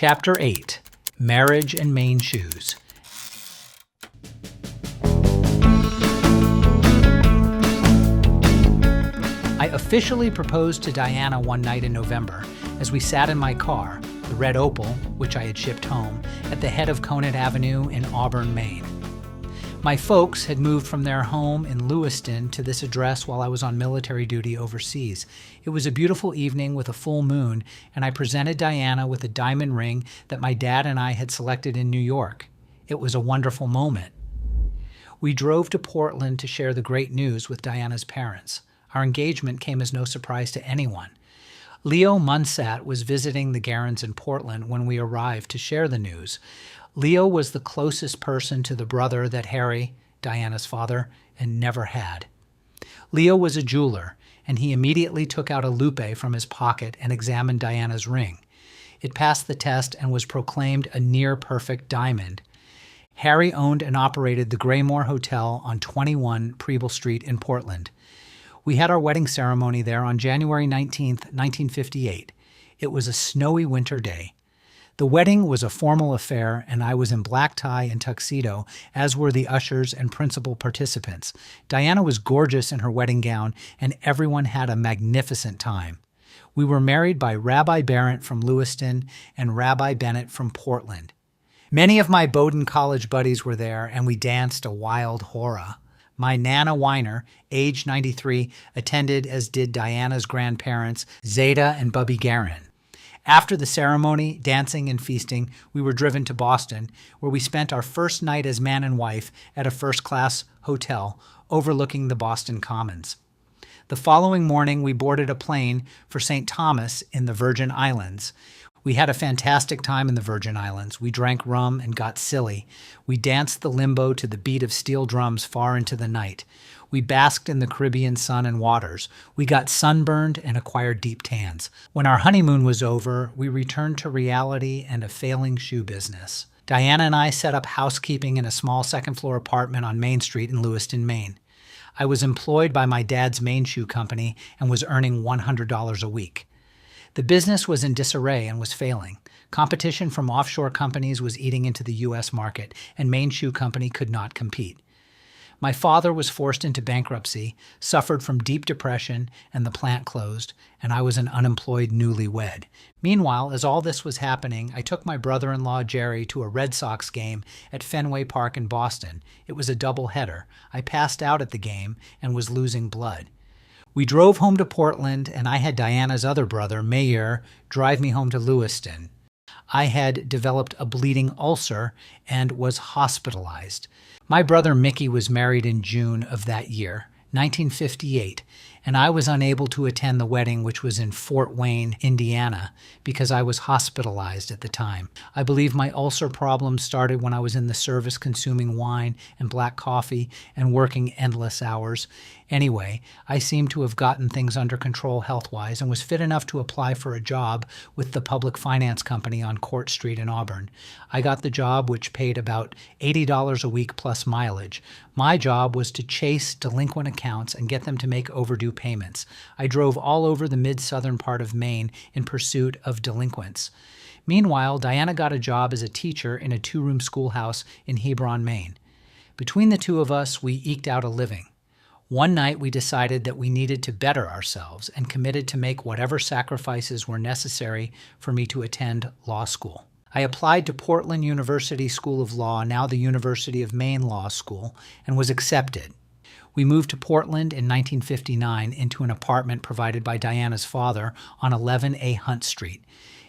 Chapter 8: Marriage and Maine Shoes. I officially proposed to Diana one night in November as we sat in my car, the red Opal, which I had shipped home, at the head of Conant Avenue in Auburn, Maine. My folks had moved from their home in Lewiston to this address while I was on military duty overseas. It was a beautiful evening with a full moon, and I presented Diana with a diamond ring that my dad and I had selected in New York. It was a wonderful moment. We drove to Portland to share the great news with Diana's parents. Our engagement came as no surprise to anyone. Leo Munsat was visiting the Garens in Portland when we arrived to share the news. Leo was the closest person to the brother that Harry, Diana's father, and never had. Leo was a jeweler, and he immediately took out a lupe from his pocket and examined Diana's ring. It passed the test and was proclaimed a near-perfect diamond. Harry owned and operated the Graymore Hotel on 21 Preble Street in Portland. We had our wedding ceremony there on January 19, 1958. It was a snowy winter day. The wedding was a formal affair, and I was in black tie and tuxedo, as were the ushers and principal participants. Diana was gorgeous in her wedding gown, and everyone had a magnificent time. We were married by Rabbi Barrett from Lewiston and Rabbi Bennett from Portland. Many of my Bowdoin College buddies were there, and we danced a wild hora. My Nana Weiner, age 93, attended, as did Diana's grandparents, Zeta and Bubby Guerin. After the ceremony, dancing, and feasting, we were driven to Boston, where we spent our first night as man and wife at a first-class hotel overlooking the Boston Commons. The following morning, we boarded a plane for St. Thomas in the Virgin Islands. We had a fantastic time in the Virgin Islands. We drank rum and got silly. We danced the limbo to the beat of steel drums far into the night. We basked in the Caribbean sun and waters. We got sunburned and acquired deep tans. When our honeymoon was over, we returned to reality and a failing shoe business. Diana and I set up housekeeping in a small second-floor apartment on Main Street in Lewiston, Maine. I was employed by my dad's Maine Shoe Company and was earning $100 a week. The business was in disarray and was failing. Competition from offshore companies was eating into the U.S. market, and Maine Shoe Company could not compete. My father was forced into bankruptcy, suffered from deep depression, and the plant closed, and I was an unemployed newlywed. Meanwhile, as all this was happening, I took my brother-in-law Jerry to a Red Sox game at Fenway Park in Boston. It was a doubleheader. I passed out at the game and was losing blood. We drove home to Portland, and I had Diana's other brother, Meir, drive me home to Lewiston. I had developed a bleeding ulcer and was hospitalized. My brother Mickey was married in June of that year, 1958, and I was unable to attend the wedding, which was in Fort Wayne, Indiana, because I was hospitalized at the time. I believe my ulcer problem started when I was in the service consuming wine and black coffee and working endless hours. Anyway, I seemed to have gotten things under control health-wise and was fit enough to apply for a job with the public finance company on Court Street in Auburn. I got the job, which paid about $80 a week plus mileage. My job was to chase delinquent accounts and get them to make overdue payments. I drove all over the mid-southern part of Maine in pursuit of delinquents. Meanwhile, Diana got a job as a teacher in a two-room schoolhouse in Hebron, Maine. Between the two of us, we eked out a living. One night, we decided that we needed to better ourselves and committed to make whatever sacrifices were necessary for me to attend law school. I applied to Portland University School of Law, now the University of Maine Law School, and was accepted. We moved to Portland in 1959 into an apartment provided by Diana's father on 11A Hunt Street.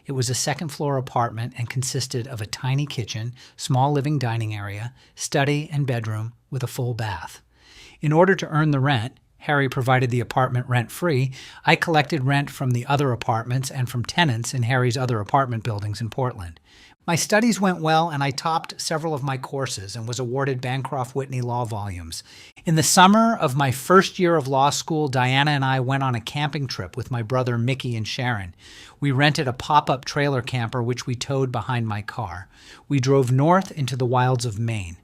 It was a second-floor apartment and consisted of a tiny kitchen, small living dining area, study, and bedroom with a full bath. In order to earn the rent, Harry provided the apartment rent-free. I collected rent from the other apartments and from tenants in Harry's other apartment buildings in Portland. My studies went well, and I topped several of my courses and was awarded Bancroft Whitney Law volumes. In the summer of my first year of law school, Diana and I went on a camping trip with my brother Mickey and Sharon. We rented a pop-up trailer camper, which we towed behind my car. We drove north into the wilds of Maine.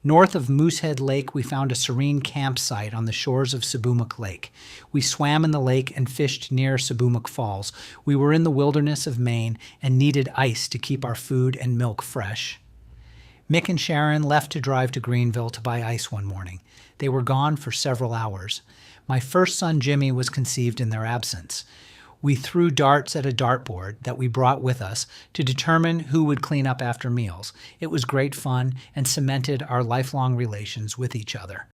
North of Moosehead Lake, we found a serene campsite on the shores of Seboomook Lake. We swam in the lake and fished near Seboomook Falls. We were in the wilderness of Maine and needed ice to keep our food and milk fresh. Mick and Sharon left to drive to Greenville to buy ice one morning. They were gone for several hours. My first son, Jimmy, was conceived in their absence. We threw darts at a dartboard that we brought with us to determine who would clean up after meals. It was great fun and cemented our lifelong relations with each other.